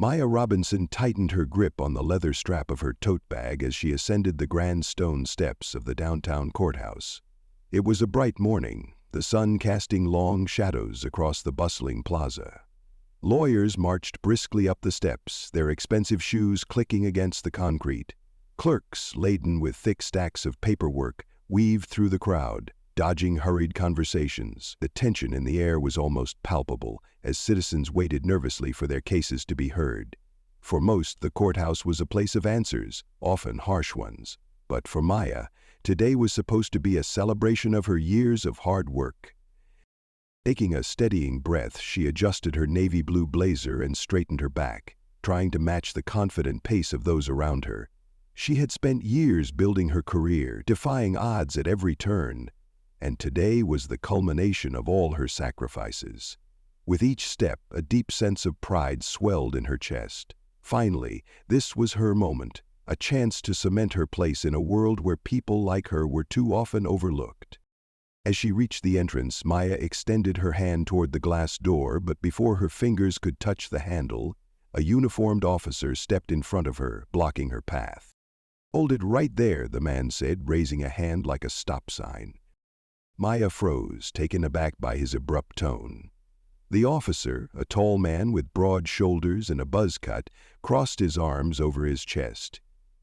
Maya Robinson tightened her grip on the leather strap of her tote bag as she ascended the grand stone steps of the downtown courthouse. It was a bright morning, the sun casting long shadows across the bustling plaza. Lawyers marched briskly up the steps, their expensive shoes clicking against the concrete. Clerks, laden with thick stacks of paperwork, weaved through the crowd, dodging hurried conversations. The tension in the air was almost palpable as citizens waited nervously for their cases to be heard. For most, the courthouse was a place of answers, often harsh ones. But for Maya, today was supposed to be a celebration of her years of hard work. Taking a steadying breath, she adjusted her navy blue blazer and straightened her back, trying to match the confident pace of those around her. She had spent years building her career, defying odds at every turn, and today was the culmination of all her sacrifices. With each step, a deep sense of pride swelled in her chest. Finally, this was her moment, a chance to cement her place in a world where people like her were too often overlooked. As she reached the entrance, Maya extended her hand toward the glass door, but before her fingers could touch the handle, a uniformed officer stepped in front of her, blocking her path. "Hold it right there," the man said, raising a hand like a stop sign. Maya froze, taken aback by his abrupt tone. The officer, a tall man with broad shoulders and a buzz cut, crossed his arms over his chest.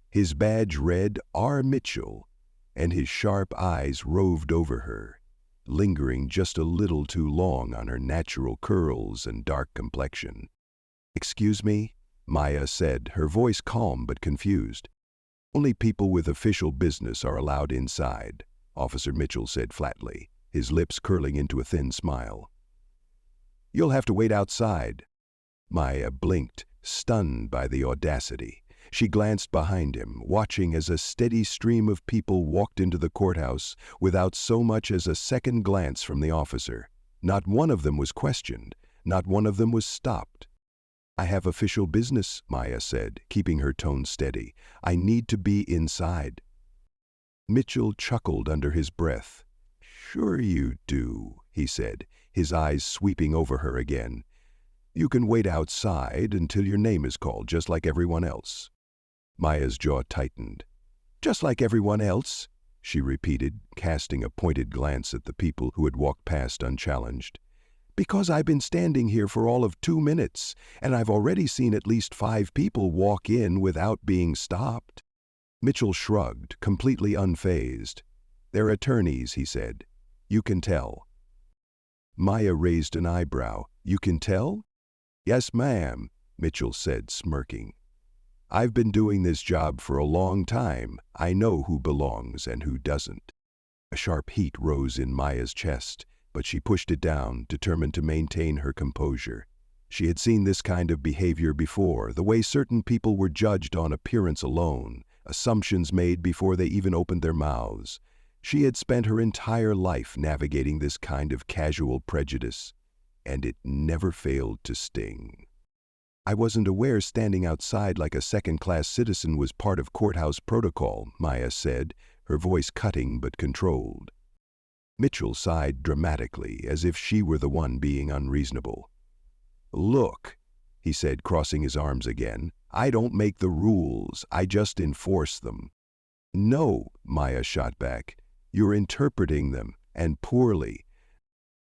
His badge read R. Mitchell, and his sharp eyes roved over her, lingering just a little too long on her natural curls and dark complexion. "Excuse me?" Maya said, her voice calm but confused. "Only people with official business are allowed inside," Officer Mitchell said flatly, his lips curling into a thin smile. "You'll have to wait outside." Maya blinked, stunned by the audacity. She glanced behind him, watching as a steady stream of people walked into the courthouse without so much as a second glance from the officer. Not one of them was questioned, not one of them was stopped. "I have official business," Maya said, keeping her tone steady. "I need to be inside." Mitchell chuckled under his breath. "Sure you do," he said, his eyes sweeping over her again. "You can wait outside until your name is called, just like everyone else." Maya's jaw tightened. "Just like everyone else?" she repeated, casting a pointed glance at the people who had walked past unchallenged. "Because I've been standing here for all of 2 minutes, and I've already seen at least 5 people walk in without being stopped." Mitchell shrugged, completely unfazed. "They're attorneys," he said. "You can tell." Maya raised an eyebrow. "You can tell?" "Yes, ma'am," Mitchell said, smirking. "I've been doing this job for a long time. I know who belongs and who doesn't." A sharp heat rose in Maya's chest, but she pushed it down, determined to maintain her composure. She had seen this kind of behavior before, the way certain people were judged on appearance alone, assumptions made before they even opened their mouths. She had spent her entire life navigating this kind of casual prejudice, and it never failed to sting. "I wasn't aware standing outside like a second-class citizen was part of courthouse protocol," Maya said, her voice cutting but controlled. Mitchell sighed dramatically, as if she were the one being unreasonable. "Look," he said, crossing his arms again, "I don't make the rules, I just enforce them." "No," Maya shot back, "you're interpreting them, and poorly."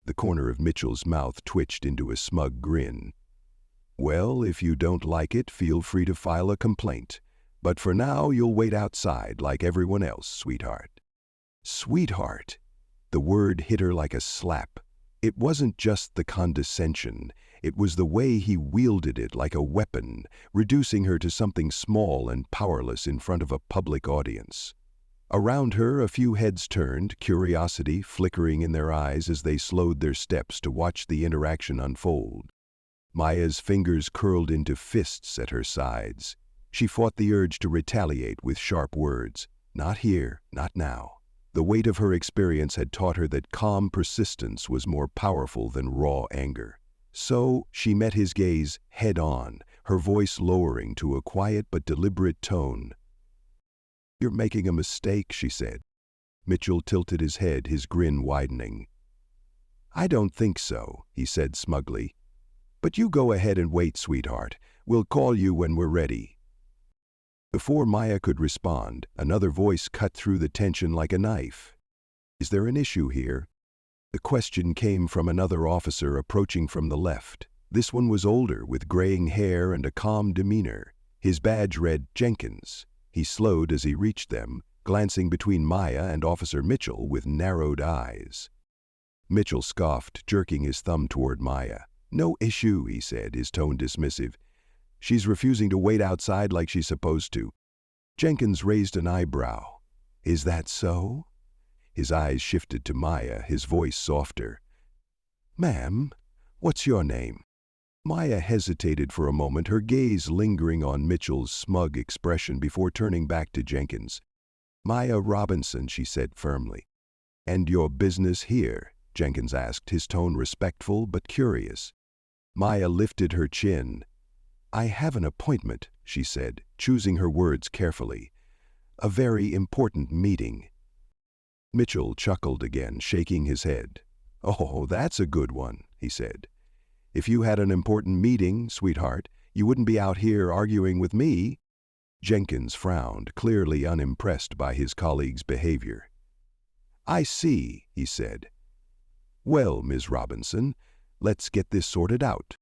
The corner of Mitchell's mouth twitched into a smug grin. "Well, if you don't like it, feel free to file a complaint. But for now, you'll wait outside like everyone else, sweetheart." Sweetheart! The word hit her like a slap. It wasn't just the condescension, it was the way he wielded it like a weapon, reducing her to something small and powerless in front of a public audience. Around her, a few heads turned, curiosity flickering in their eyes as they slowed their steps to watch the interaction unfold. Maya's fingers curled into fists at her sides. She fought the urge to retaliate with sharp words. Not here, not now. The weight of her experience had taught her that calm persistence was more powerful than raw anger. So she met his gaze head-on, her voice lowering to a quiet but deliberate tone. "You're making a mistake," she said. Mitchell tilted his head, his grin widening. "I don't think so," he said smugly. "But you go ahead and wait, sweetheart. We'll call you when we're ready." Before Maya could respond, another voice cut through the tension like a knife. "Is there an issue here?" The question came from another officer approaching from the left. This one was older, with graying hair and a calm demeanor. His badge read Jenkins. He slowed as he reached them, glancing between Maya and Officer Mitchell with narrowed eyes. Mitchell scoffed, jerking his thumb toward Maya. "No issue," he said, his tone dismissive. "She's refusing to wait outside like she's supposed to." Jenkins raised an eyebrow. "Is that so?" His eyes shifted to Maya, his voice softer. "Ma'am, what's your name?" Maya hesitated for a moment, her gaze lingering on Mitchell's smug expression before turning back to Jenkins. "Maya Robinson," she said firmly. "And your business here?" Jenkins asked, his tone respectful but curious. Maya lifted her chin. "I have an appointment," she said, choosing her words carefully. "A very important meeting." Mitchell chuckled again, shaking his head. "Oh, that's a good one," he said. "If you had an important meeting, sweetheart, you wouldn't be out here arguing with me." Jenkins frowned, clearly unimpressed by his colleague's behavior. "I see," he said. "Well, Ms. Robinson, let's get this sorted out."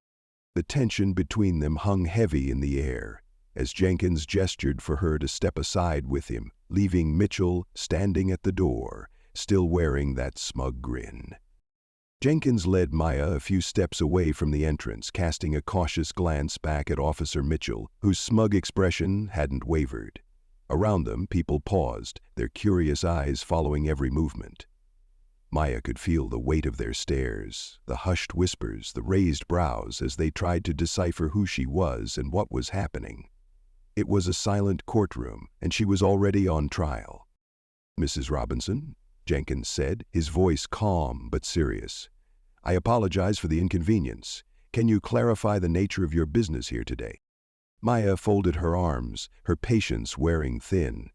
The tension between them hung heavy in the air as Jenkins gestured for her to step aside with him, leaving Mitchell standing at the door, still wearing that smug grin. Jenkins led Maya a few steps away from the entrance, casting a cautious glance back at Officer Mitchell, whose smug expression hadn't wavered. Around them, people paused, their curious eyes following every movement. Maya could feel the weight of their stares, the hushed whispers, the raised brows as they tried to decipher who she was and what was happening. It was a silent courtroom, and she was already on trial. "Mrs. Robinson," Jenkins said, his voice calm but serious, "I apologize for the inconvenience. Can you clarify the nature of your business here today?" Maya folded her arms, her patience wearing thin.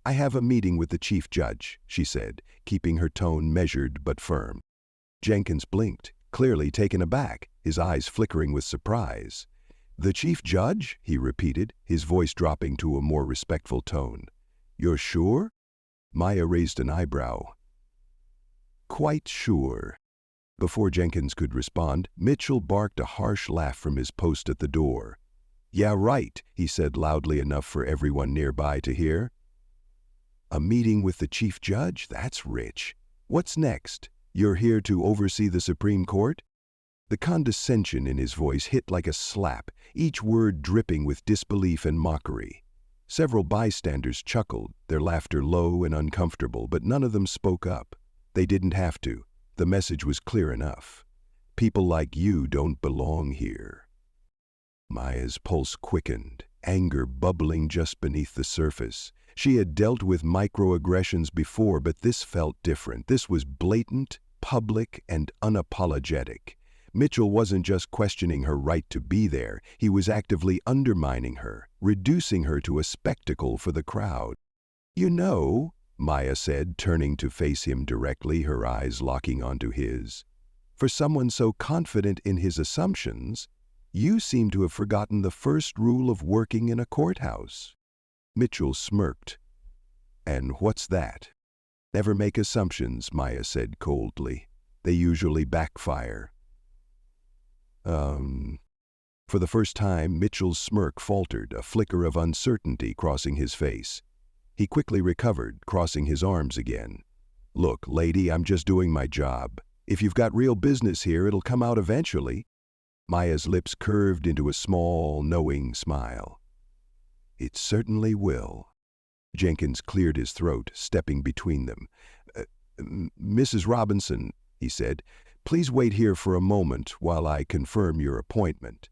"I have a meeting with the chief judge," she said, keeping her tone measured but firm. Jenkins blinked, clearly taken aback, his eyes flickering with surprise. "The chief judge?" he repeated, his voice dropping to a more respectful tone. "You're sure?" Maya raised an eyebrow. "Quite sure." Before Jenkins could respond, Mitchell barked a harsh laugh from his post at the door. "Yeah, right," he said loudly enough for everyone nearby to hear. "A meeting with the chief judge? That's rich. What's next? You're here to oversee the Supreme Court?" The condescension in his voice hit like a slap, each word dripping with disbelief and mockery. Several bystanders chuckled, their laughter low and uncomfortable, but none of them spoke up. They didn't have to. The message was clear enough. People like you don't belong here. Maya's pulse quickened, anger bubbling just beneath the surface. She had dealt with microaggressions before, but this felt different. This was blatant, public, and unapologetic. Mitchell wasn't just questioning her right to be there, he was actively undermining her, reducing her to a spectacle for the crowd. "You know," Maya said, turning to face him directly, her eyes locking onto his, "for someone so confident in his assumptions, you seem to have forgotten the first rule of working in a courthouse." Mitchell smirked. "And what's that?" "Never make assumptions," Maya said coldly. "They usually backfire." For the first time, Mitchell's smirk faltered, a flicker of uncertainty crossing his face. He quickly recovered, crossing his arms again. "Look, lady, I'm just doing my job. If you've got real business here, it'll come out eventually." Maya's lips curved into a small, knowing smile. "It certainly will." Jenkins cleared his throat, stepping between them. "Mrs. Robinson," he said, "please wait here for a moment while I confirm your appointment."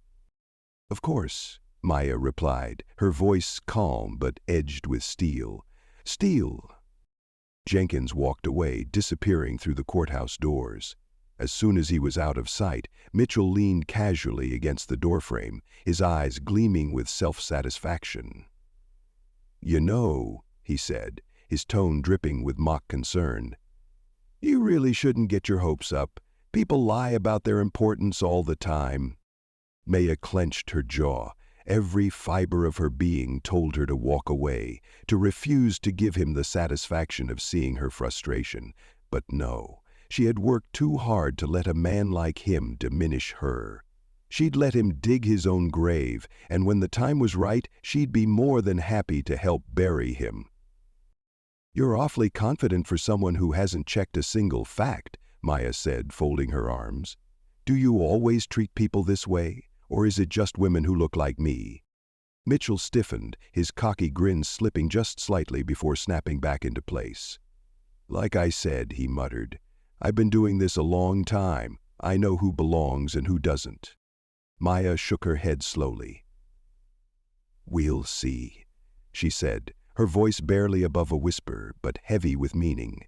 "Of course," Maya replied, her voice calm but edged with steel. "Steel." Jenkins walked away, disappearing through the courthouse doors. As soon as he was out of sight, Mitchell leaned casually against the doorframe, his eyes gleaming with self-satisfaction. "You know," he said, his tone dripping with mock concern, "you really shouldn't get your hopes up. People lie about their importance all the time." Maya clenched her jaw. Every fiber of her being told her to walk away, to refuse to give him the satisfaction of seeing her frustration. But no, she had worked too hard to let a man like him diminish her. She'd let him dig his own grave, and when the time was right, she'd be more than happy to help bury him. "You're awfully confident for someone who hasn't checked a single fact," Maya said, folding her arms. "Do you always treat people this way? Or is it just women who look like me?" Mitchell stiffened, his cocky grin slipping just slightly before snapping back into place. "Like I said," he muttered, "I've been doing this a long time. I know who belongs and who doesn't." Maya shook her head slowly. "We'll see," she said, her voice barely above a whisper, but heavy with meaning.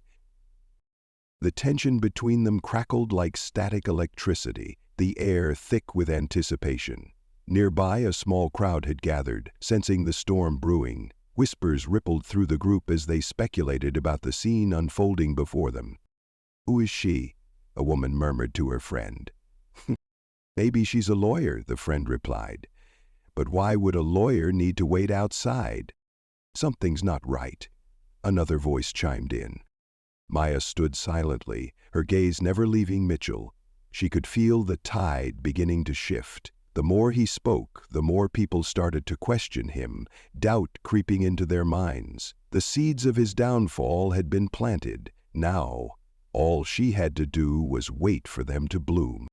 The tension between them crackled like static electricity, the air thick with anticipation. Nearby, a small crowd had gathered, sensing the storm brewing. Whispers rippled through the group as they speculated about the scene unfolding before them. "Who is she?" a woman murmured to her friend. "Maybe she's a lawyer," the friend replied. "But why would a lawyer need to wait outside?" "Something's not right," another voice chimed in. Maya stood silently, her gaze never leaving Mitchell. She could feel the tide beginning to shift. The more he spoke, the more people started to question him, doubt creeping into their minds. The seeds of his downfall had been planted. Now, all she had to do was wait for them to bloom.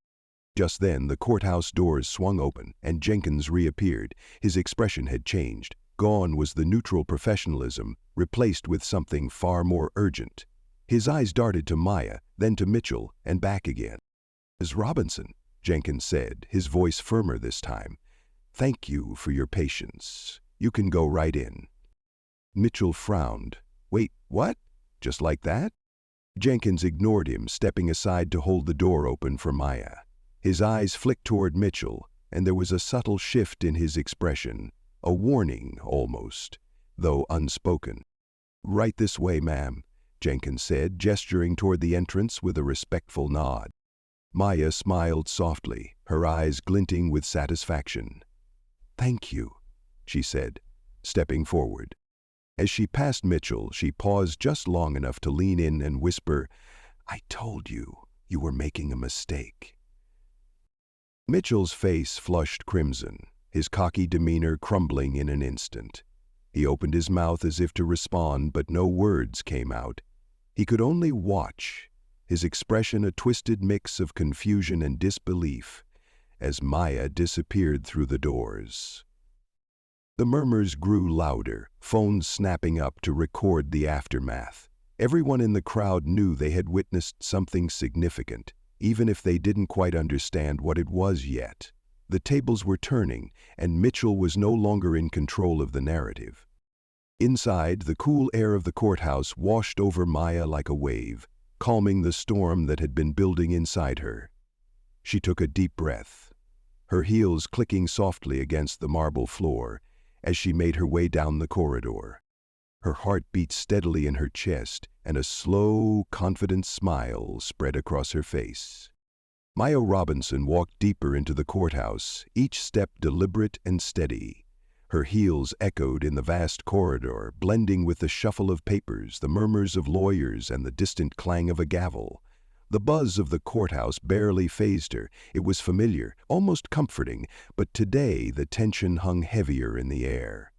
Just then, the courthouse doors swung open, and Jenkins reappeared. His expression had changed. Gone was the neutral professionalism, replaced with something far more urgent. His eyes darted to Maya, then to Mitchell, and back again. "Ms. Robinson," Jenkins said, his voice firmer this time. "Thank you for your patience. You can go right in." Mitchell frowned. "Wait, what? Just like that?" Jenkins ignored him, stepping aside to hold the door open for Maya. His eyes flicked toward Mitchell, and there was a subtle shift in his expression, a warning almost, though unspoken. "Right this way, ma'am," Jenkins said, gesturing toward the entrance with a respectful nod. Maya smiled softly, her eyes glinting with satisfaction. "Thank you," she said, stepping forward. As she passed Mitchell, she paused just long enough to lean in and whisper, "I told you, you were making a mistake." Mitchell's face flushed crimson, his cocky demeanor crumbling in an instant. He opened his mouth as if to respond, but no words came out. He could only watch, his expression a twisted mix of confusion and disbelief, as Maya disappeared through the doors. The murmurs grew louder, phones snapping up to record the aftermath. Everyone in the crowd knew they had witnessed something significant, even if they didn't quite understand what it was yet. The tables were turning, and Mitchell was no longer in control of the narrative. Inside, the cool air of the courthouse washed over Maya like a wave, calming the storm that had been building inside her. She took a deep breath, her heels clicking softly against the marble floor as she made her way down the corridor. Her heart beat steadily in her chest, and a slow, confident smile spread across her face. Maya Robinson walked deeper into the courthouse, each step deliberate and steady. Her heels echoed in the vast corridor, blending with the shuffle of papers, the murmurs of lawyers, and the distant clang of a gavel. The buzz of the courthouse barely fazed her. It was familiar, almost comforting, but today the tension hung heavier in the air.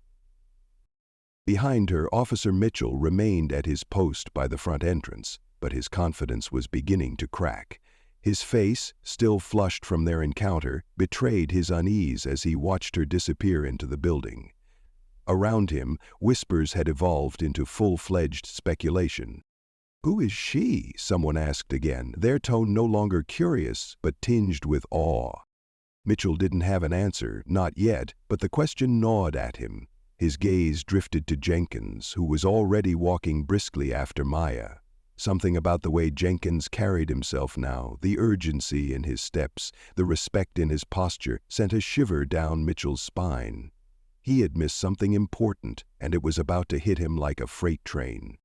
Behind her, Officer Mitchell remained at his post by the front entrance, but his confidence was beginning to crack. His face, still flushed from their encounter, betrayed his unease as he watched her disappear into the building. Around him, whispers had evolved into full-fledged speculation. "Who is she?" someone asked again, their tone no longer curious, but tinged with awe. Mitchell didn't have an answer, not yet, but the question gnawed at him. His gaze drifted to Jenkins, who was already walking briskly after Maya. Something about the way Jenkins carried himself now, the urgency in his steps, the respect in his posture, sent a shiver down Mitchell's spine. He had missed something important, and it was about to hit him like a freight train.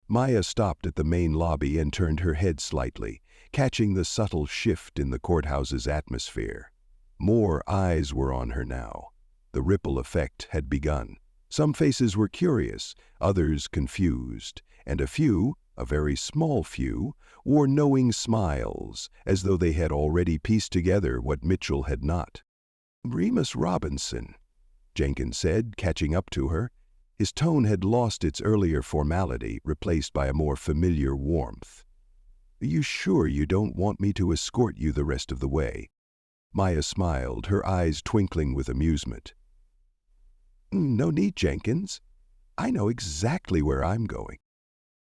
Maya stopped at the main lobby and turned her head slightly, catching the subtle shift in the courthouse's atmosphere. More eyes were on her now. The ripple effect had begun. Some faces were curious, others confused, and a few, a very small few, wore knowing smiles, as though they had already pieced together what Mitchell had not. "Remus Robinson," Jenkins said, catching up to her. His tone had lost its earlier formality, replaced by a more familiar warmth. "Are you sure you don't want me to escort you the rest of the way?" Maya smiled, her eyes twinkling with amusement. "No need, Jenkins. I know exactly where I'm going."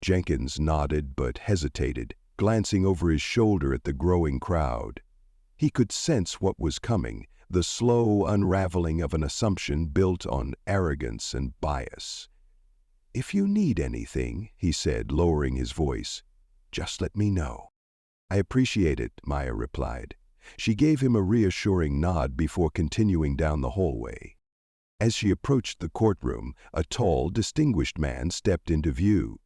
Jenkins nodded but hesitated, glancing over his shoulder at the growing crowd. He could sense what was coming, the slow unraveling of an assumption built on arrogance and bias. "If you need anything," he said, lowering his voice, "just let me know." "I appreciate it," Maya replied. She gave him a reassuring nod before continuing down the hallway. As she approached the courtroom, a tall, distinguished man stepped into view.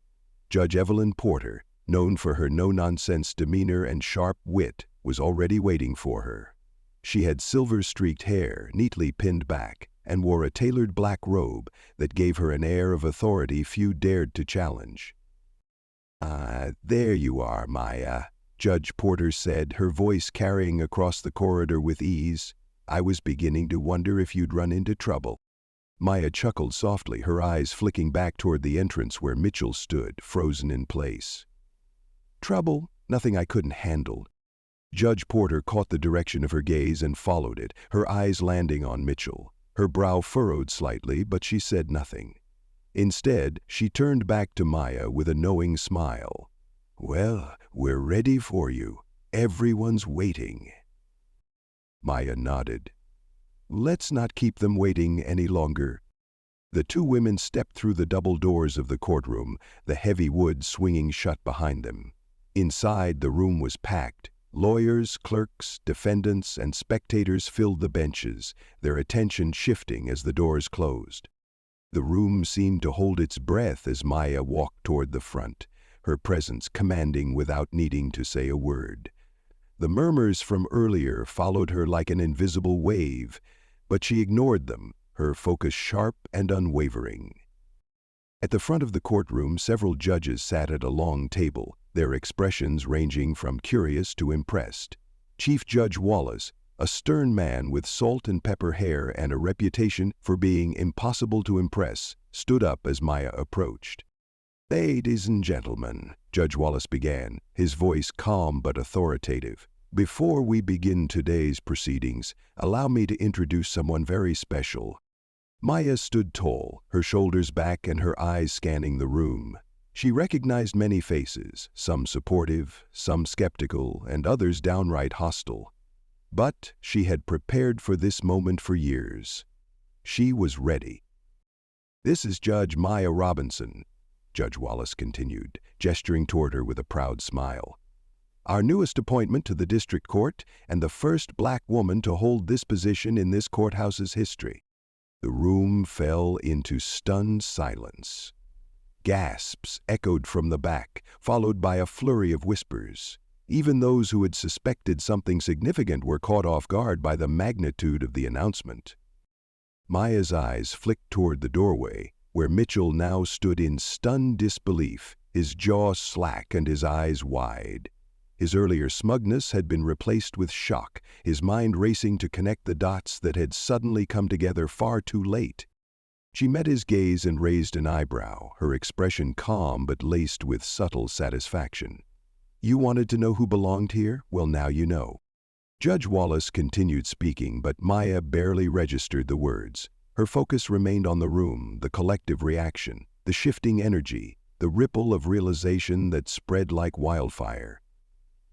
Judge Evelyn Porter, known for her no-nonsense demeanor and sharp wit, was already waiting for her. She had silver-streaked hair, neatly pinned back, and wore a tailored black robe that gave her an air of authority few dared to challenge. There you are, Maya," Judge Porter said, her voice carrying across the corridor with ease. "I was beginning to wonder if you'd run into trouble." Maya chuckled softly, her eyes flicking back toward the entrance where Mitchell stood, frozen in place. "Trouble? Nothing I couldn't handle." Judge Porter caught the direction of her gaze and followed it, her eyes landing on Mitchell. Her brow furrowed slightly, but she said nothing. Instead, she turned back to Maya with a knowing smile. "Well, we're ready for you. Everyone's waiting." Maya nodded. "Let's not keep them waiting any longer." The two women stepped through the double doors of the courtroom, the heavy wood swinging shut behind them. Inside, the room was packed. Lawyers, clerks, defendants, and spectators filled the benches, their attention shifting as the doors closed. The room seemed to hold its breath as Maya walked toward the front, her presence commanding without needing to say a word. The murmurs from earlier followed her like an invisible wave, but she ignored them, her focus sharp and unwavering. At the front of the courtroom, several judges sat at a long table, their expressions ranging from curious to impressed. Chief Judge Wallace, a stern man with salt and pepper hair and a reputation for being impossible to impress, stood up as Maya approached. "Ladies and gentlemen," Judge Wallace began, his voice calm but authoritative, "before we begin today's proceedings, allow me to introduce someone very special." Maya stood tall, her shoulders back and her eyes scanning the room. She recognized many faces, some supportive, some skeptical, and others downright hostile. But she had prepared for this moment for years. She was ready. "This is Judge Maya Robinson," Judge Wallace continued, gesturing toward her with a proud smile. "Our newest appointment to the district court and the first black woman to hold this position in this courthouse's history." The room fell into stunned silence. Gasps echoed from the back, followed by a flurry of whispers. Even those who had suspected something significant were caught off guard by the magnitude of the announcement. Maya's eyes flicked toward the doorway, where Mitchell now stood in stunned disbelief, his jaw slack and his eyes wide. His earlier smugness had been replaced with shock, his mind racing to connect the dots that had suddenly come together far too late. She met his gaze and raised an eyebrow, her expression calm but laced with subtle satisfaction. "You wanted to know who belonged here? Well, now you know." Judge Wallace continued speaking, but Maya barely registered the words. Her focus remained on the room, the collective reaction, the shifting energy, the ripple of realization that spread like wildfire.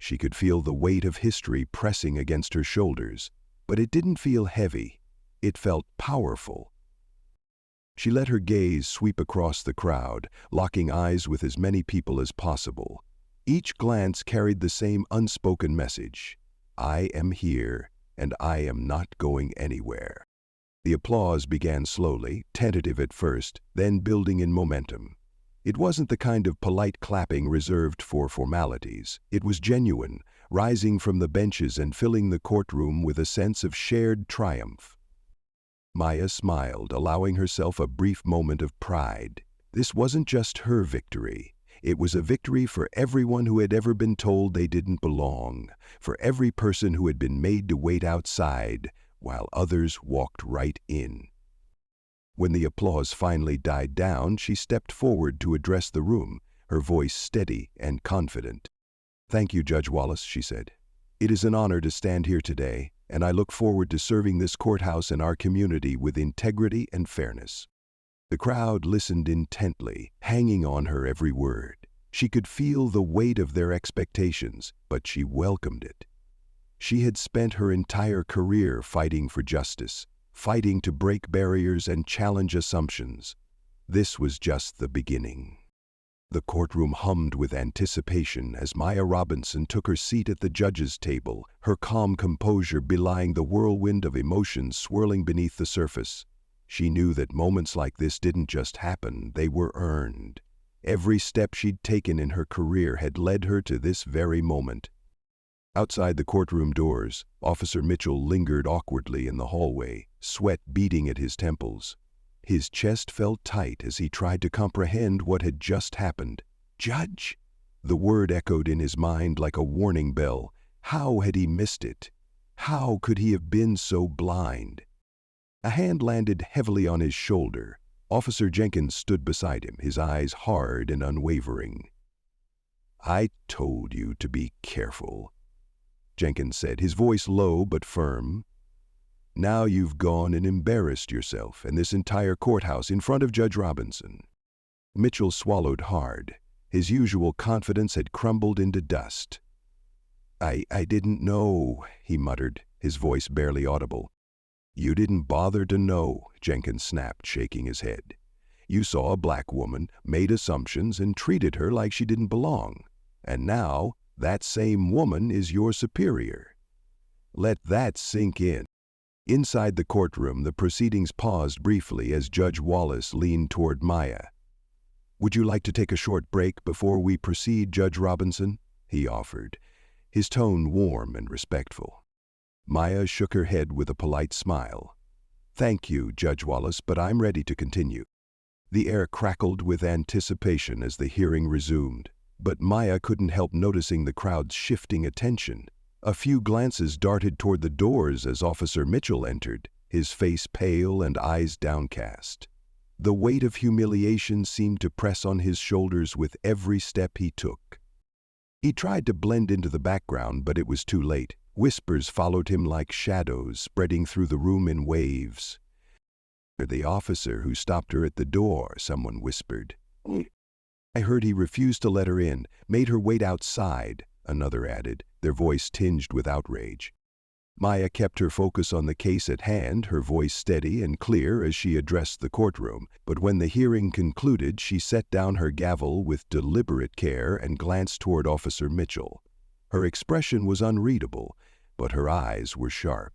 She could feel the weight of history pressing against her shoulders, but it didn't feel heavy. It felt powerful. She let her gaze sweep across the crowd, locking eyes with as many people as possible. Each glance carried the same unspoken message: "I am here, and I am not going anywhere." The applause began slowly, tentative at first, then building in momentum. It wasn't the kind of polite clapping reserved for formalities. It was genuine, rising from the benches and filling the courtroom with a sense of shared triumph. Maya smiled, allowing herself a brief moment of pride. This wasn't just her victory. It was a victory for everyone who had ever been told they didn't belong, for every person who had been made to wait outside while others walked right in. When the applause finally died down, she stepped forward to address the room, her voice steady and confident. "Thank you, Judge Wallace," she said. "It is an honor to stand here today, and I look forward to serving this courthouse and our community with integrity and fairness." The crowd listened intently, hanging on her every word. She could feel the weight of their expectations, but she welcomed it. She had spent her entire career fighting for justice, fighting to break barriers and challenge assumptions. This was just the beginning. The courtroom hummed with anticipation as Maya Robinson took her seat at the judge's table, her calm composure belying the whirlwind of emotions swirling beneath the surface. She knew that moments like this didn't just happen, they were earned. Every step she'd taken in her career had led her to this very moment. Outside the courtroom doors, Officer Mitchell lingered awkwardly in the hallway, sweat beading at his temples. His chest felt tight as he tried to comprehend what had just happened. "Judge?" The word echoed in his mind like a warning bell. How had he missed it? How could he have been so blind? A hand landed heavily on his shoulder. Officer Jenkins stood beside him, his eyes hard and unwavering. "I told you to be careful," Jenkins said, his voice low but firm. "Now you've gone and embarrassed yourself and this entire courthouse in front of Judge Robinson." Mitchell swallowed hard. His usual confidence had crumbled into dust. I didn't know," he muttered, his voice barely audible. "You didn't bother to know," Jenkins snapped, shaking his head. "You saw a black woman, made assumptions, and treated her like she didn't belong. And now, that same woman is your superior. Let that sink in." Inside the courtroom, the proceedings paused briefly as Judge Wallace leaned toward Maya. "Would you like to take a short break before we proceed, Judge Robinson?" he offered, his tone warm and respectful. Maya shook her head with a polite smile. "Thank you, Judge Wallace, but I'm ready to continue." The air crackled with anticipation as the hearing resumed, but Maya couldn't help noticing the crowd's shifting attention. A few glances darted toward the doors as Officer Mitchell entered, his face pale and eyes downcast. The weight of humiliation seemed to press on his shoulders with every step he took. He tried to blend into the background, but it was too late. Whispers followed him like shadows, spreading through the room in waves. "The officer who stopped her at the door," someone whispered. "I heard he refused to let her in, made her wait outside," another added, their voice tinged with outrage. Maya kept her focus on the case at hand, her voice steady and clear as she addressed the courtroom, but when the hearing concluded, she set down her gavel with deliberate care and glanced toward Officer Mitchell. Her expression was unreadable, but her eyes were sharp.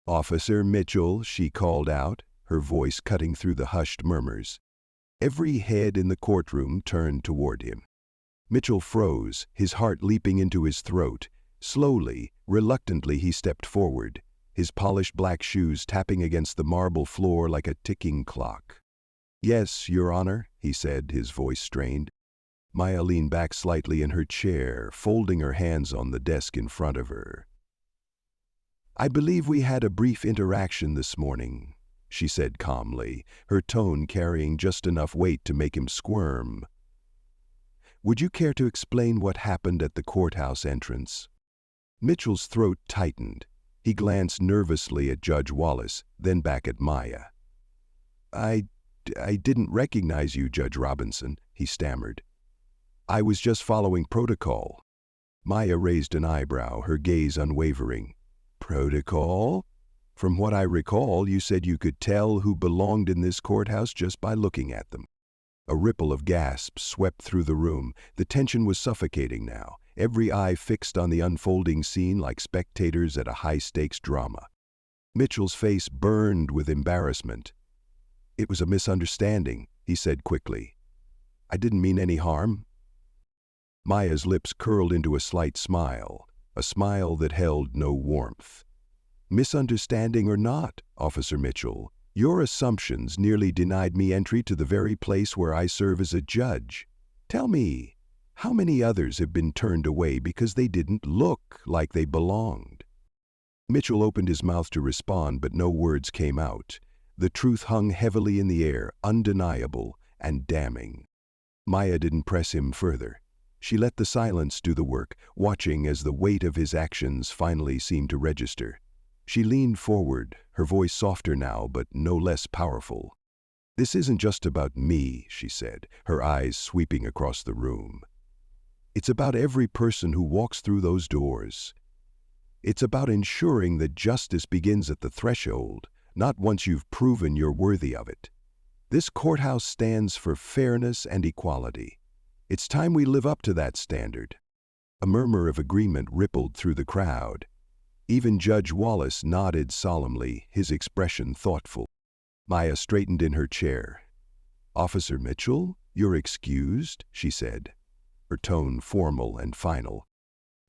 "Officer Mitchell," she called out, her voice cutting through the hushed murmurs. Every head in the courtroom turned toward him. Mitchell froze, his heart leaping into his throat. Slowly, reluctantly he stepped forward, his polished black shoes tapping against the marble floor like a ticking clock. "Yes, Your Honor," he said, his voice strained. Maya leaned back slightly in her chair, folding her hands on the desk in front of her. "I believe we had a brief interaction this morning," she said calmly, her tone carrying just enough weight to make him squirm. "Would you care to explain what happened at the courthouse entrance?" Mitchell's throat tightened. He glanced nervously at Judge Wallace, then back at Maya. I didn't recognize you, Judge Robinson," he stammered. "I was just following protocol." Maya raised an eyebrow, her gaze unwavering. "Protocol? From what I recall, you said you could tell who belonged in this courthouse just by looking at them." A ripple of gasps swept through the room. The tension was suffocating now, every eye fixed on the unfolding scene like spectators at a high-stakes drama. Mitchell's face burned with embarrassment. "It was a misunderstanding," he said quickly. I didn't mean any harm." Maya's lips curled into a slight smile, a smile that held no warmth. "Misunderstanding or not, Officer Mitchell, your assumptions nearly denied me entry to the very place where I serve as a judge. Tell me, how many others have been turned away because they didn't look like they belonged?" Mitchell opened his mouth to respond, but no words came out. The truth hung heavily in the air, undeniable and damning. Maya didn't press him further. She let the silence do the work, watching as the weight of his actions finally seemed to register. She leaned forward, her voice softer now, but no less powerful. "This isn't just about me," she said, her eyes sweeping across the room. "It's about every person who walks through those doors. It's about ensuring that justice begins at the threshold, not once you've proven you're worthy of it. This courthouse stands for fairness and equality. It's time we live up to that standard." A murmur of agreement rippled through the crowd. Even Judge Wallace nodded solemnly, his expression thoughtful. Maya straightened in her chair. "Officer Mitchell, you're excused," she said, her tone formal and final.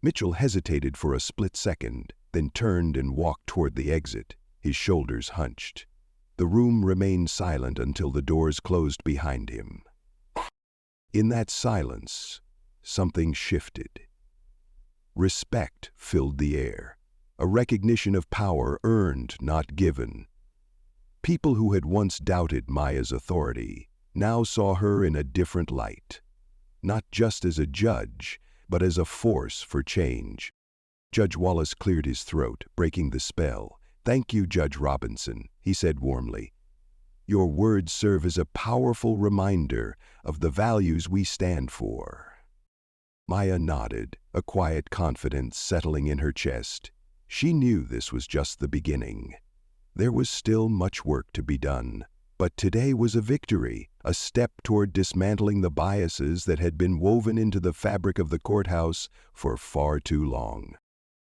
Mitchell hesitated for a split second, then turned and walked toward the exit, his shoulders hunched. The room remained silent until the doors closed behind him. In that silence, something shifted. Respect filled the air, a recognition of power earned, not given. People who had once doubted Maya's authority now saw her in a different light, not just as a judge, but as a force for change. Judge Wallace cleared his throat, breaking the spell. "Thank you, Judge Robinson," he said warmly. "Your words serve as a powerful reminder of the values we stand for." Maya nodded, a quiet confidence settling in her chest. She knew this was just the beginning. There was still much work to be done, but today was a victory, a step toward dismantling the biases that had been woven into the fabric of the courthouse for far too long.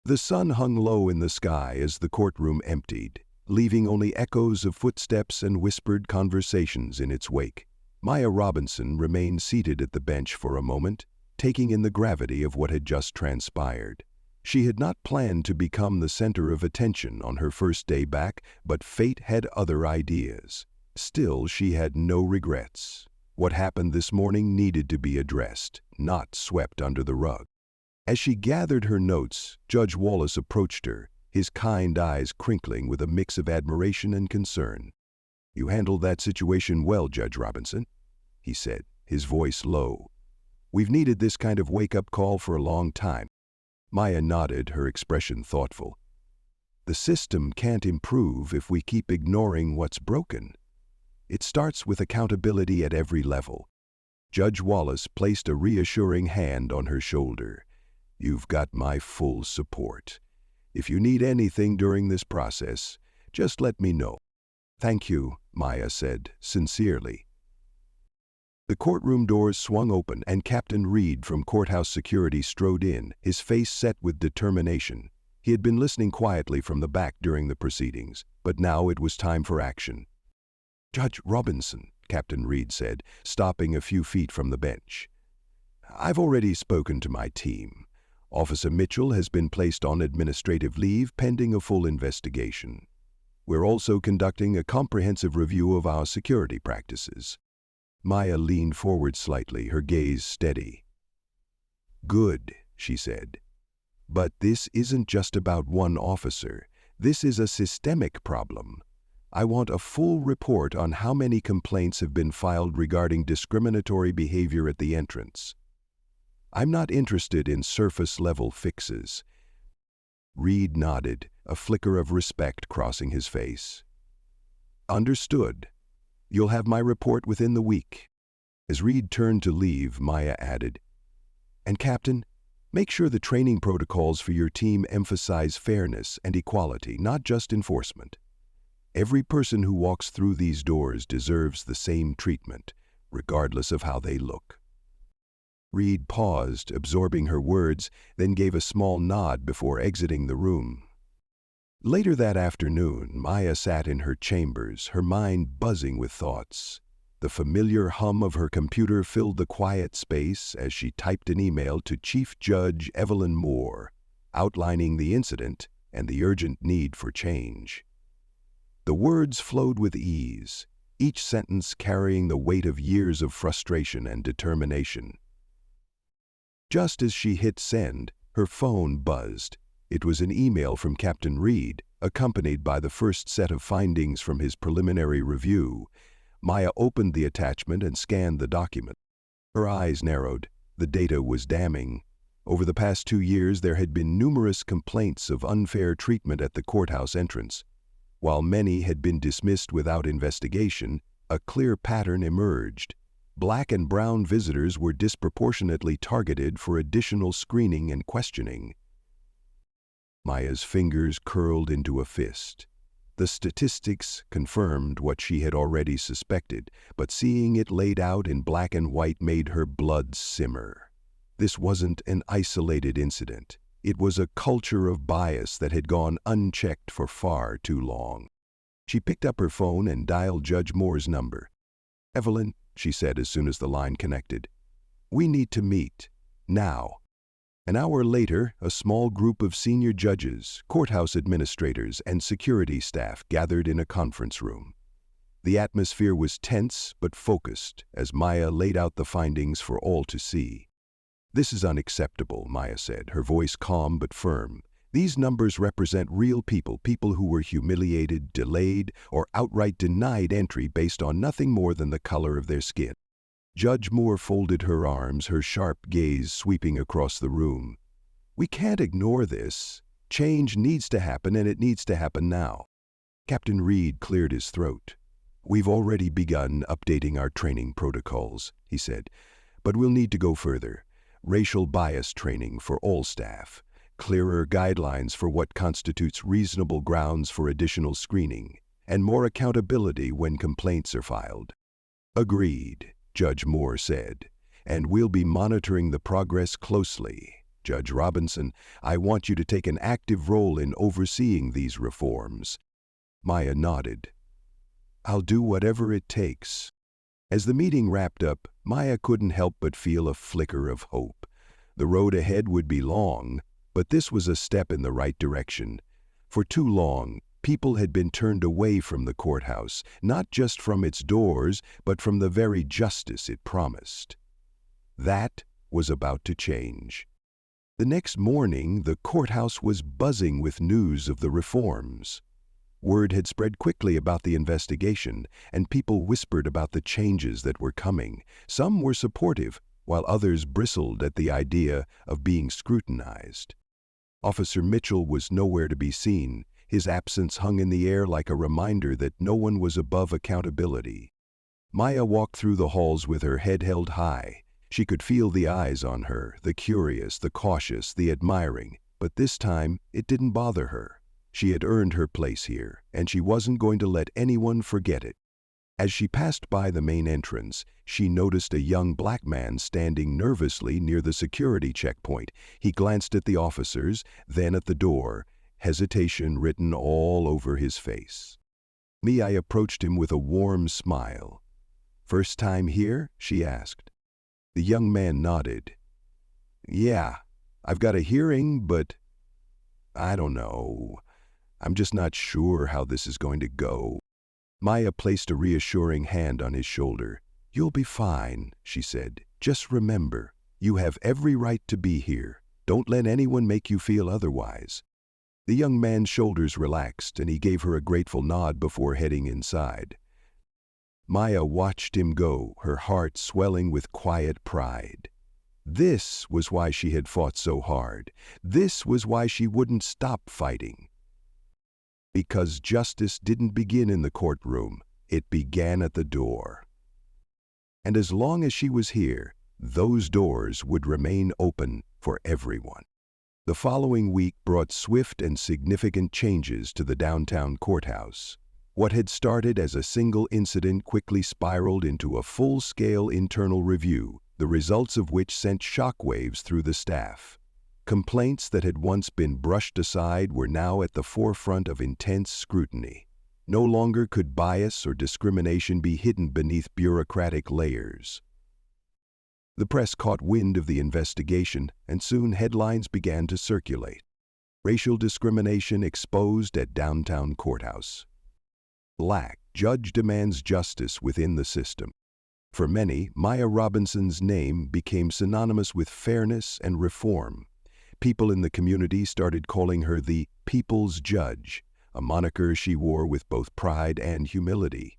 The sun hung low in the sky as the courtroom emptied, leaving only echoes of footsteps and whispered conversations in its wake. Maya Robinson remained seated at the bench for a moment, taking in the gravity of what had just transpired. She had not planned to become the center of attention on her first day back, but fate had other ideas. Still, she had no regrets. What happened this morning needed to be addressed, not swept under the rug. As she gathered her notes, Judge Wallace approached her, his kind eyes crinkling with a mix of admiration and concern. "You handled that situation well, Judge Robinson," he said, his voice low. "We've needed this kind of wake-up call for a long time." Maya nodded, her expression thoughtful. "The system can't improve if we keep ignoring what's broken. It starts with accountability at every level." Judge Wallace placed a reassuring hand on her shoulder. "You've got my full support. If you need anything during this process, just let me know." "Thank you," Maya said, sincerely. The courtroom doors swung open and Captain Reed from courthouse security strode in, his face set with determination. He had been listening quietly from the back during the proceedings, but now it was time for action. "Judge Robinson," Captain Reed said, stopping a few feet from the bench. "I've already spoken to my team. Officer Mitchell has been placed on administrative leave pending a full investigation. We're also conducting a comprehensive review of our security practices." Maya leaned forward slightly, her gaze steady. "Good," she said. "But this isn't just about one officer. This is a systemic problem. I want a full report on how many complaints have been filed regarding discriminatory behavior at the entrance. I'm not interested in surface-level fixes." Reed nodded, a flicker of respect crossing his face. "Understood. You'll have my report within the week." As Reed turned to leave, Maya added, "And Captain, make sure the training protocols for your team emphasize fairness and equality, not just enforcement. Every person who walks through these doors deserves the same treatment, regardless of how they look." Reed paused, absorbing her words, then gave a small nod before exiting the room. Later that afternoon, Maya sat in her chambers, her mind buzzing with thoughts. The familiar hum of her computer filled the quiet space as she typed an email to Chief Judge Evelyn Moore, outlining the incident and the urgent need for change. The words flowed with ease, each sentence carrying the weight of years of frustration and determination. Just as she hit send, her phone buzzed. It was an email from Captain Reed, accompanied by the first set of findings from his preliminary review. Maya opened the attachment and scanned the document. Her eyes narrowed. The data was damning. Over the past 2 years, there had been numerous complaints of unfair treatment at the courthouse entrance. While many had been dismissed without investigation, a clear pattern emerged. Black and brown visitors were disproportionately targeted for additional screening and questioning. Maya's fingers curled into a fist. The statistics confirmed what she had already suspected, but seeing it laid out in black and white made her blood simmer. This wasn't an isolated incident. It was a culture of bias that had gone unchecked for far too long. She picked up her phone and dialed Judge Moore's number. "Evelyn," she said as soon as the line connected, "we need to meet. Now." An hour later, a small group of senior judges, courthouse administrators, and security staff gathered in a conference room. The atmosphere was tense but focused as Maya laid out the findings for all to see. "This is unacceptable," Maya said, her voice calm but firm. "These numbers represent real people, people who were humiliated, delayed, or outright denied entry based on nothing more than the color of their skin." Judge Moore folded her arms, her sharp gaze sweeping across the room. "We can't ignore this. Change needs to happen, and it needs to happen now." Captain Reed cleared his throat. "We've already begun updating our training protocols," he said, "but we'll need to go further. Racial bias training for all staff, clearer guidelines for what constitutes reasonable grounds for additional screening, and more accountability when complaints are filed." "Agreed," Judge Moore said, "and we'll be monitoring the progress closely. Judge Robinson, I want you to take an active role in overseeing these reforms." Maya nodded. "I'll do whatever it takes." As the meeting wrapped up, Maya couldn't help but feel a flicker of hope. The road ahead would be long, but this was a step in the right direction. For too long, people had been turned away from the courthouse, not just from its doors, but from the very justice it promised. That was about to change. The next morning, the courthouse was buzzing with news of the reforms. Word had spread quickly about the investigation, and people whispered about the changes that were coming. Some were supportive, while others bristled at the idea of being scrutinized. Officer Mitchell was nowhere to be seen. His absence hung in the air like a reminder that no one was above accountability. Maya walked through the halls with her head held high. She could feel the eyes on her, the curious, the cautious, the admiring, but this time it didn't bother her. She had earned her place here, and she wasn't going to let anyone forget it. As she passed by the main entrance, she noticed a young black man standing nervously near the security checkpoint. He glanced at the officers, then at the door, hesitation written all over his face. Maya approached him with a warm smile. "First time here?" she asked. The young man nodded. "Yeah, I've got a hearing, but I don't know. I'm just not sure how this is going to go." Maya placed a reassuring hand on his shoulder. "You'll be fine," she said. "Just remember, you have every right to be here. Don't let anyone make you feel otherwise." The young man's shoulders relaxed, and he gave her a grateful nod before heading inside. Maya watched him go, her heart swelling with quiet pride. This was why she had fought so hard. This was why she wouldn't stop fighting. Because justice didn't begin in the courtroom, it began at the door. And as long as she was here, those doors would remain open for everyone. The following week brought swift and significant changes to the downtown courthouse. What had started as a single incident quickly spiraled into a full-scale internal review, the results of which sent shockwaves through the staff. Complaints that had once been brushed aside were now at the forefront of intense scrutiny. No longer could bias or discrimination be hidden beneath bureaucratic layers. The press caught wind of the investigation, and soon headlines began to circulate. Racial discrimination exposed at downtown courthouse. Black judge demands justice within the system. For many, Maya Robinson's name became synonymous with fairness and reform. People in the community started calling her the People's Judge, a moniker she wore with both pride and humility.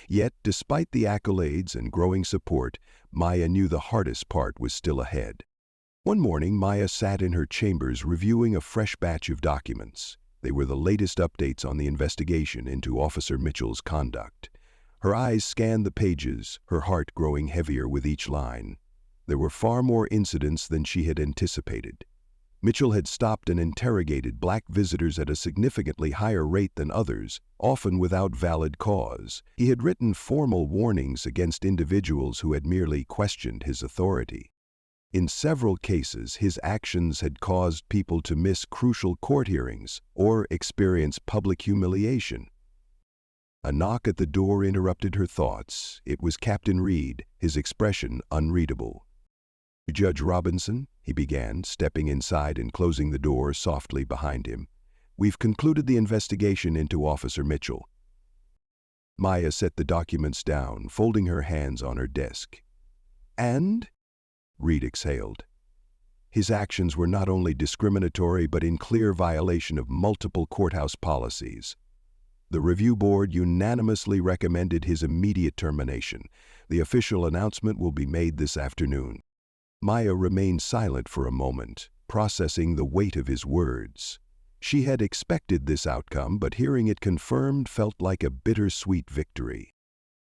Yet, despite the accolades and growing support, Maya knew the hardest part was still ahead. One morning, Maya sat in her chambers reviewing a fresh batch of documents. They were the latest updates on the investigation into Officer Mitchell's conduct. Her eyes scanned the pages, her heart growing heavier with each line. There were far more incidents than she had anticipated. Mitchell had stopped and interrogated black visitors at a significantly higher rate than others, often without valid cause. He had written formal warnings against individuals who had merely questioned his authority. In several cases, his actions had caused people to miss crucial court hearings or experience public humiliation. A knock at the door interrupted her thoughts. It was Captain Reed, his expression unreadable. "Judge Robinson," he began, stepping inside and closing the door softly behind him. "We've concluded the investigation into Officer Mitchell." Maya set the documents down, folding her hands on her desk. "And?" Reed exhaled. "His actions were not only discriminatory but in clear violation of multiple courthouse policies. The review board unanimously recommended his immediate termination. The official announcement will be made this afternoon." Maya remained silent for a moment, processing the weight of his words. She had expected this outcome, but hearing it confirmed felt like a bittersweet victory.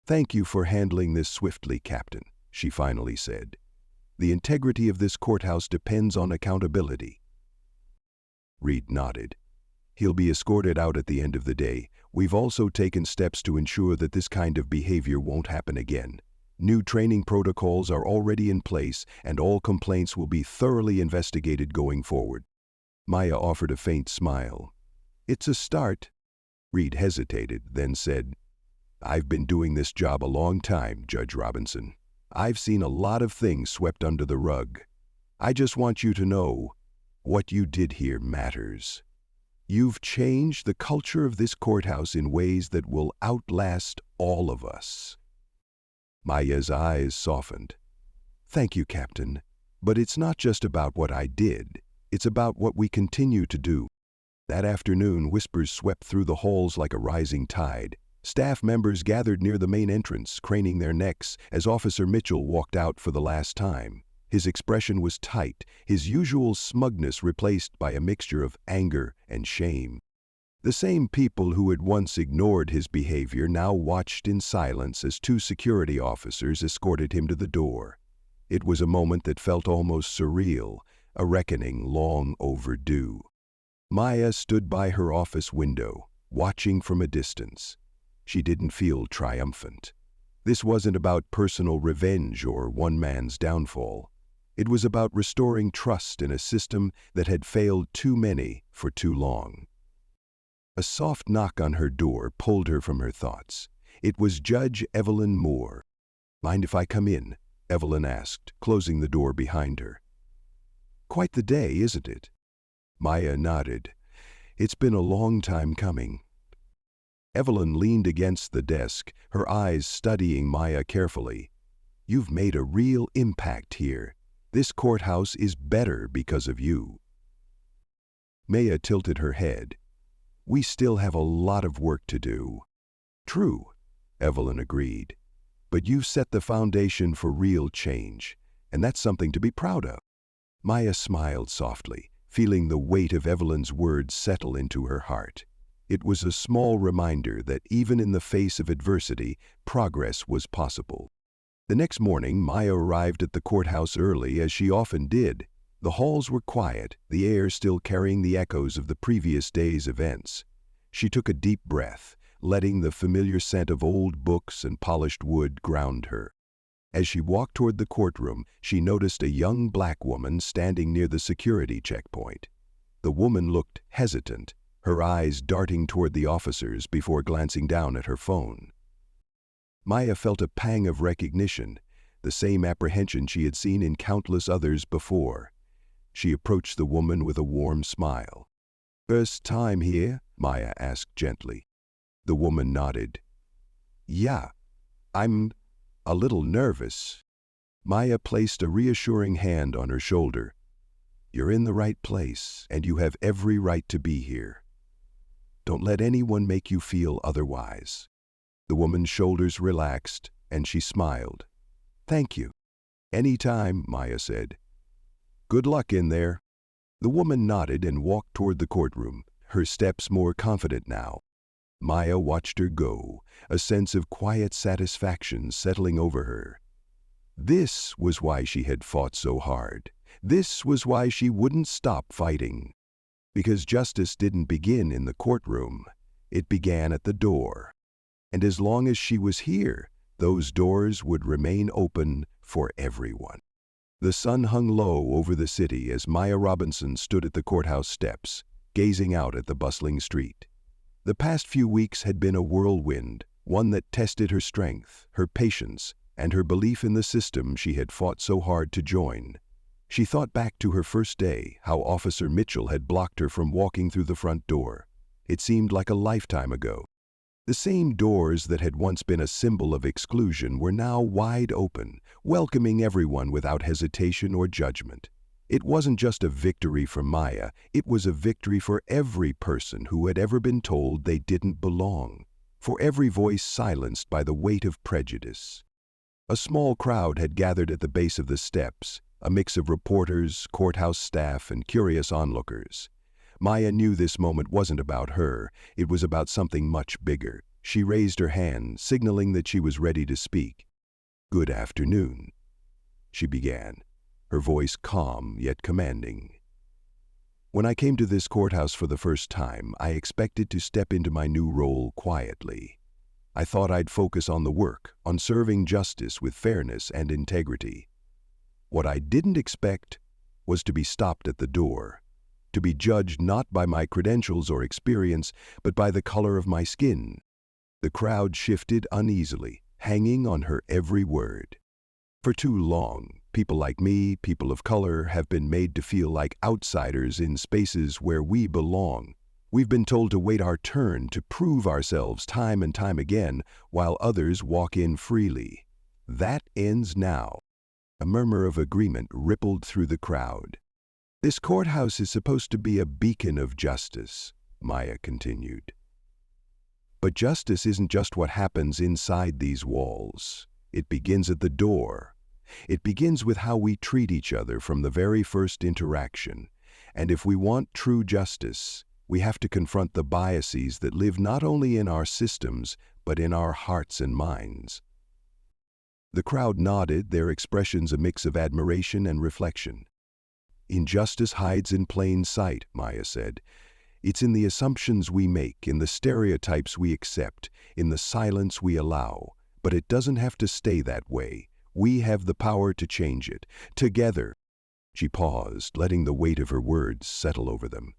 "Thank you for handling this swiftly, Captain," she finally said. "The integrity of this courthouse depends on accountability." Reed nodded. "He'll be escorted out at the end of the day. We've also taken steps to ensure that this kind of behavior won't happen again. New training protocols are already in place, and all complaints will be thoroughly investigated going forward." Maya offered a faint smile. "It's a start." Reed hesitated, then said, "I've been doing this job a long time, Judge Robinson. I've seen a lot of things swept under the rug. I just want you to know, what you did here matters. You've changed the culture of this courthouse in ways that will outlast all of us." Maya's eyes softened. "Thank you, Captain. But it's not just about what I did. It's about what we continue to do." That afternoon, whispers swept through the halls like a rising tide. Staff members gathered near the main entrance, craning their necks as Officer Mitchell walked out for the last time. His expression was tight, his usual smugness replaced by a mixture of anger and shame. The same people who had once ignored his behavior now watched in silence as two security officers escorted him to the door. It was a moment that felt almost surreal, a reckoning long overdue. Maya stood by her office window, watching from a distance. She didn't feel triumphant. This wasn't about personal revenge or one man's downfall. It was about restoring trust in a system that had failed too many for too long. A soft knock on her door pulled her from her thoughts. It was Judge Evelyn Moore. "Mind if I come in?" Evelyn asked, closing the door behind her. "Quite the day, isn't it?" Maya nodded. "It's been a long time coming." Evelyn leaned against the desk, her eyes studying Maya carefully. "You've made a real impact here. This courthouse is better because of you." Maya tilted her head. "We still have a lot of work to do." "True," Evelyn agreed. "But you've set the foundation for real change, and that's something to be proud of." Maya smiled softly, feeling the weight of Evelyn's words settle into her heart. It was a small reminder that even in the face of adversity, progress was possible. The next morning, Maya arrived at the courthouse early, as she often did. The halls were quiet, the air still carrying the echoes of the previous day's events. She took a deep breath, letting the familiar scent of old books and polished wood ground her. As she walked toward the courtroom, she noticed a young black woman standing near the security checkpoint. The woman looked hesitant, her eyes darting toward the officers before glancing down at her phone. Maya felt a pang of recognition, the same apprehension she had seen in countless others before. She approached the woman with a warm smile. "First time here?" Maya asked gently. The woman nodded. "Yeah, I'm a little nervous." Maya placed a reassuring hand on her shoulder. "You're in the right place, and you have every right to be here. Don't let anyone make you feel otherwise." The woman's shoulders relaxed, and she smiled. "Thank you." "Anytime," Maya said. "Good luck in there." The woman nodded and walked toward the courtroom, her steps more confident now. Maya watched her go, a sense of quiet satisfaction settling over her. This was why she had fought so hard. This was why she wouldn't stop fighting. Because justice didn't begin in the courtroom. It began at the door. And as long as she was here, those doors would remain open for everyone. The sun hung low over the city as Maya Robinson stood at the courthouse steps, gazing out at the bustling street. The past few weeks had been a whirlwind, one that tested her strength, her patience, and her belief in the system she had fought so hard to join. She thought back to her first day, how Officer Mitchell had blocked her from walking through the front door. It seemed like a lifetime ago. The same doors that had once been a symbol of exclusion were now wide open, welcoming everyone without hesitation or judgment. It wasn't just a victory for Maya, it was a victory for every person who had ever been told they didn't belong, for every voice silenced by the weight of prejudice. A small crowd had gathered at the base of the steps, a mix of reporters, courthouse staff, and curious onlookers. Maya knew this moment wasn't about her, it was about something much bigger. She raised her hand, signaling that she was ready to speak. "Good afternoon," she began, her voice calm yet commanding. "When I came to this courthouse for the first time, I expected to step into my new role quietly. I thought I'd focus on the work, on serving justice with fairness and integrity. What I didn't expect was to be stopped at the door, to be judged not by my credentials or experience, but by the color of my skin." The crowd shifted uneasily, hanging on her every word. For too long, people like me, people of color, have been made to feel like outsiders in spaces where we belong. We've been told to wait our turn to prove ourselves time and time again while others walk in freely. That ends now. A murmur of agreement rippled through the crowd. "This courthouse is supposed to be a beacon of justice," Maya continued. "But justice isn't just what happens inside these walls. It begins at the door. It begins with how we treat each other from the very first interaction. And if we want true justice, we have to confront the biases that live not only in our systems, but in our hearts and minds." The crowd nodded, their expressions a mix of admiration and reflection. "Injustice hides in plain sight," Maya said. "It's in the assumptions we make, in the stereotypes we accept, in the silence we allow. But it doesn't have to stay that way. We have the power to change it. Together." She paused, letting the weight of her words settle over them.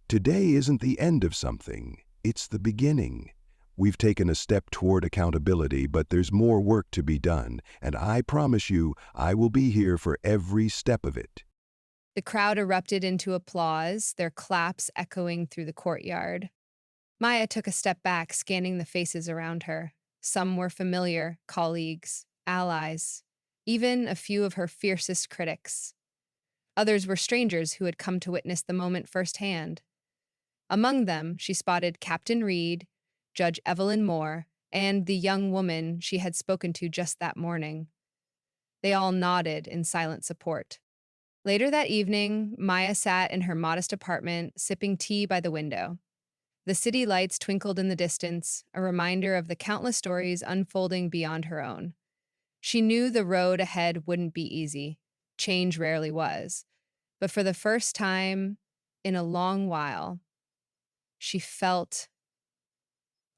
"Today isn't the end of something. It's the beginning. We've taken a step toward accountability, but there's more work to be done, and I promise you, I will be here for every step of it." The crowd erupted into applause, their claps echoing through the courtyard. Maya took a step back, scanning the faces around her. Some were familiar, colleagues, allies, even a few of her fiercest critics. Others were strangers who had come to witness the moment firsthand. Among them, she spotted Captain Reed, Judge Evelyn Moore, and the young woman she had spoken to just that morning. They all nodded in silent support. Later that evening, Maya sat in her modest apartment, sipping tea by the window. The city lights twinkled in the distance, a reminder of the countless stories unfolding beyond her own. She knew the road ahead wouldn't be easy. Change rarely was. But for the first time in a long while, she felt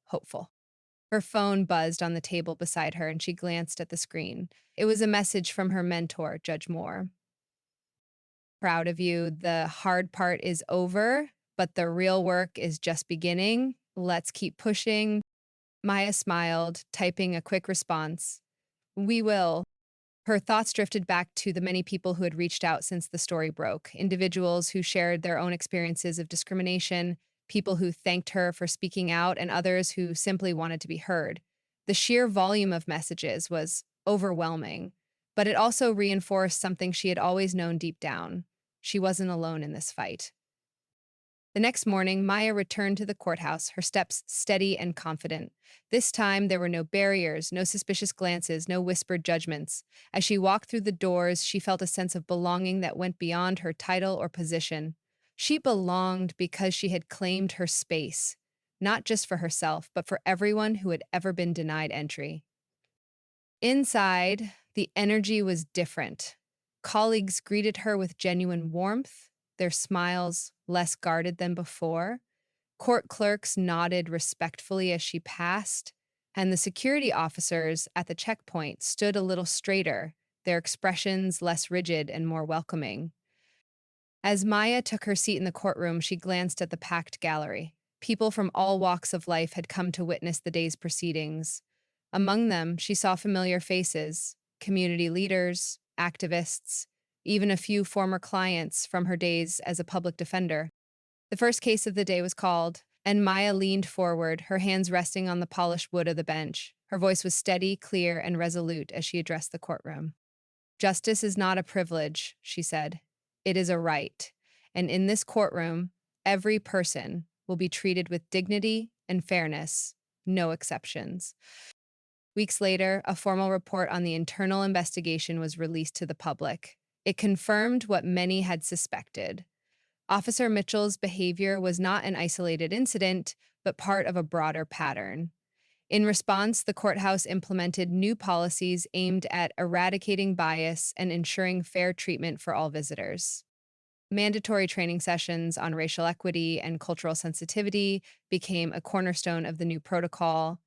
hopeful. Her phone buzzed on the table beside her, and she glanced at the screen. It was a message from her mentor, Judge Moore. "Proud of you. The hard part is over, but the real work is just beginning. Let's keep pushing. Maya smiled, typing a quick response. We will. Her thoughts drifted back to the many people who had reached out since the story broke, individuals who shared their own experiences of discrimination, people who thanked her for speaking out, and others who simply wanted to be heard. The sheer volume of messages was overwhelming, but it also reinforced something she had always known deep down. She wasn't alone in this fight. The next morning, Maya returned to the courthouse, her steps steady and confident. This time, there were no barriers, no suspicious glances, no whispered judgments. As she walked through the doors, she felt a sense of belonging that went beyond her title or position. She belonged because she had claimed her space, not just for herself, but for everyone who had ever been denied entry. Inside, the energy was different. Colleagues greeted her with genuine warmth, their smiles less guarded than before. Court clerks nodded respectfully as she passed, and the security officers at the checkpoint stood a little straighter, their expressions less rigid and more welcoming. As Maya took her seat in the courtroom, she glanced at the packed gallery. People from all walks of life had come to witness the day's proceedings. Among them, she saw familiar faces, community leaders, activists, even a few former clients from her days as a public defender. The first case of the day was called, and Maya leaned forward, her hands resting on the polished wood of the bench. Her voice was steady, clear, and resolute as she addressed the courtroom. Justice is not a privilege, she said. It is a right. And in this courtroom, every person will be treated with dignity and fairness, no exceptions. Weeks later, a formal report on the internal investigation was released to the public. It confirmed what many had suspected. Officer Mitchell's behavior was not an isolated incident, but part of a broader pattern. In response, the courthouse implemented new policies aimed at eradicating bias and ensuring fair treatment for all visitors. Mandatory training sessions on racial equity and cultural sensitivity became a cornerstone of the new protocol.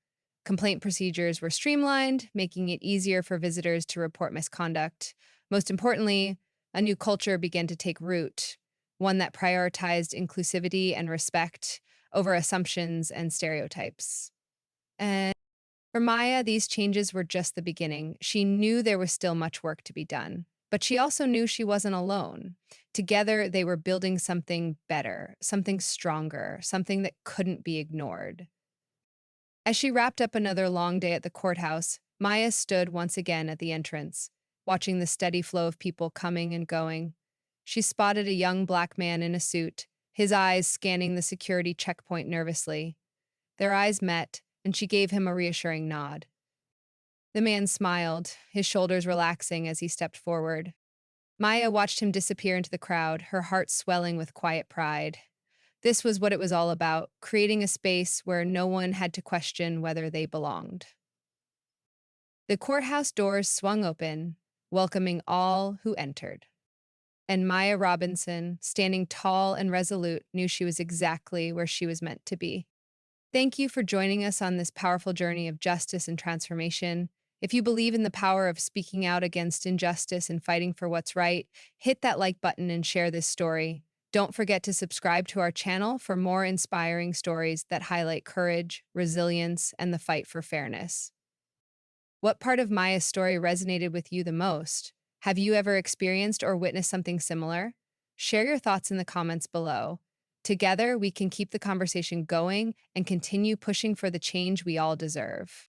Complaint procedures were streamlined, making it easier for visitors to report misconduct. Most importantly, a new culture began to take root, one that prioritized inclusivity and respect over assumptions and stereotypes. And for Maya, these changes were just the beginning. She knew there was still much work to be done, but she also knew she wasn't alone. Together, they were building something better, something stronger, something that couldn't be ignored. As she wrapped up another long day at the courthouse, Maya stood once again at the entrance, watching the steady flow of people coming and going. She spotted a young black man in a suit, his eyes scanning the security checkpoint nervously. Their eyes met, and she gave him a reassuring nod. The man smiled, his shoulders relaxing as he stepped forward. Maya watched him disappear into the crowd, her heart swelling with quiet pride. This was what it was all about, creating a space where no one had to question whether they belonged. The courthouse doors swung open, welcoming all who entered. And Maya Robinson, standing tall and resolute, knew she was exactly where she was meant to be. Thank you for joining us on this powerful journey of justice and transformation. If you believe in the power of speaking out against injustice and fighting for what's right, hit that like button and share this story. Don't forget to subscribe to our channel for more inspiring stories that highlight courage, resilience, and the fight for fairness. What part of Maya's story resonated with you the most? Have you ever experienced or witnessed something similar? Share your thoughts in the comments below. Together, we can keep the conversation going and continue pushing for the change we all deserve.